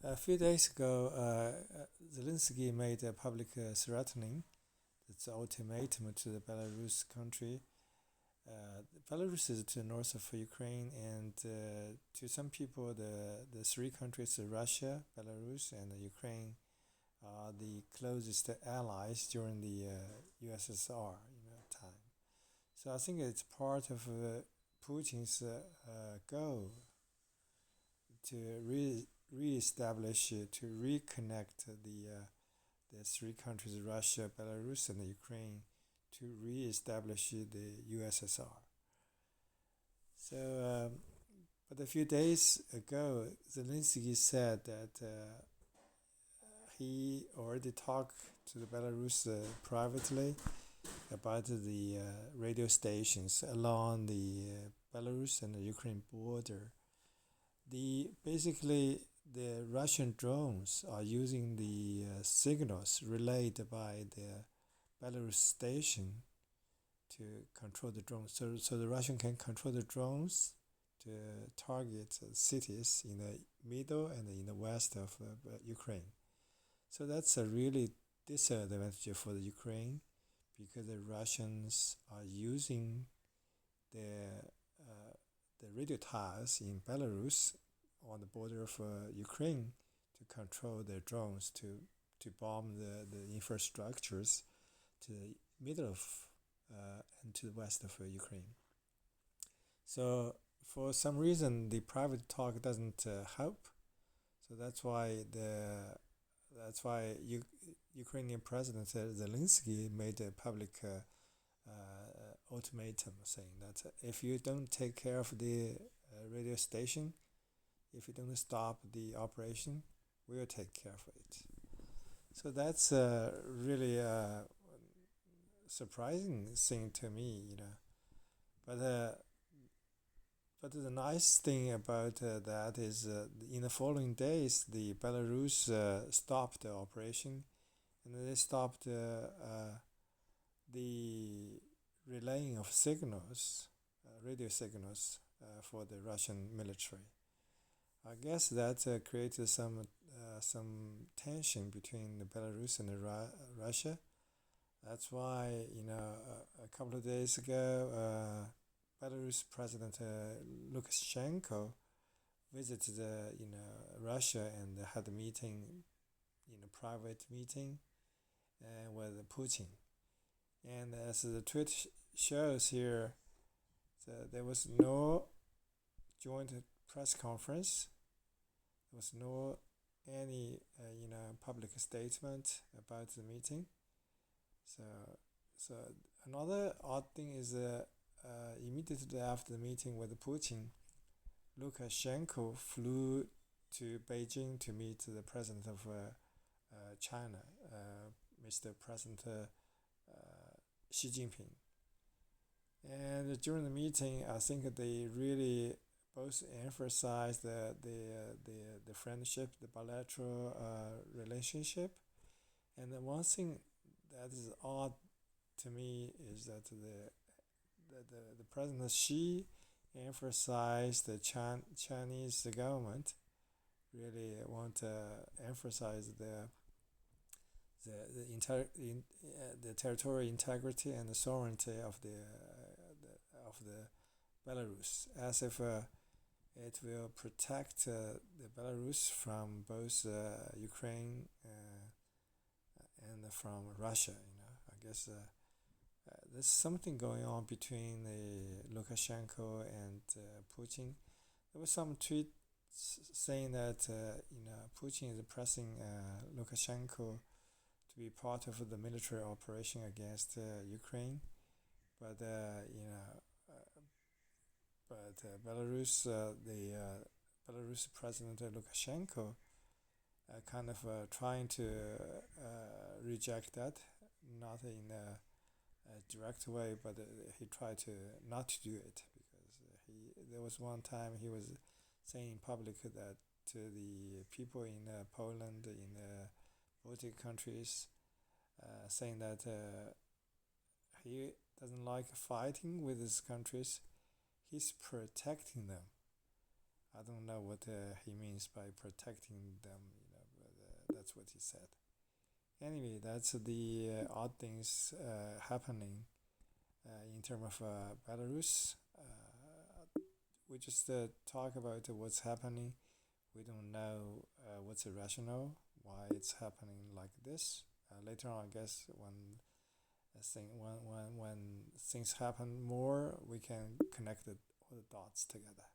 A few days ago, Zelensky made a public threatening. It's an ultimatum to the Belarus country. Belarus is to the north of Ukraine, and to some people, the three countries, Russia, Belarus, and Ukraine, are the closest allies during the USSR time. So I think it's part of Putin's goal to re-establish, to reconnect the three countries, Russia, Belarus, and Ukraine, to re-establish the USSR. So, but a few days ago, Zelensky said that he already talked to the Belarus privately about the radio stations along the Belarus and the Ukraine border. Basically the Russian drones are using the signals relayed by the Belarus station to control the drones. So the Russian can control the drones to target cities in the middle and in the west of Ukraine. So that's a really disadvantage for the Ukraine, because the Russians are using the radio towers in Belarus on the border of Ukraine to control their drones to bomb the infrastructures to the middle of and to the west of Ukraine. So for some reason the private talk doesn't help. So that's why Ukrainian President Zelensky made a public ultimatum saying that if you don't take care of the radio station, if you don't stop the operation, we'll take care of it. So that's really a surprising thing to me. But the nice thing about that is in the following days, the Belarus stopped the operation, and they stopped the relaying of signals, radio signals, for the Russian military. I guess that created some tension between the Belarus and Russia. That's why a couple of days ago, Belarus President Lukashenko visited Russia and had a meeting, private meeting with Putin. And as the tweet shows here, there was no joint press conference. There was no any public statement about the meeting. So another odd thing is immediately after the meeting with Putin, Lukashenko flew to Beijing to meet the president of China, Mr. President Xi Jinping. And during the meeting, I think they really both emphasized the friendship, the bilateral relationship. And the one thing that is odd to me is that the President Xi emphasized the Chinese government really want to emphasize the territorial integrity and the sovereignty of the Belarus, as if it will protect the Belarus from both Ukraine and from Russia. I guess there's something going on between Lukashenko and Putin. There was some tweet saying that Putin is pressing Lukashenko to be part of the military operation against Ukraine, but Belarus, the Belarus President Lukashenko, kind of trying to reject that, not in a direct way, but he tried to not to do it, because there was one time he was saying in public that to the people in Poland, in the Baltic countries, saying that he doesn't like fighting with these countries. He's protecting them. I don't know what he means by protecting them, but that's what he said. Anyway, that's the odd things happening in terms of Belarus. We just talk about what's happening. We don't know what's the rationale, why it's happening like this. Later on, I guess when things happen more, we can connect all the dots together.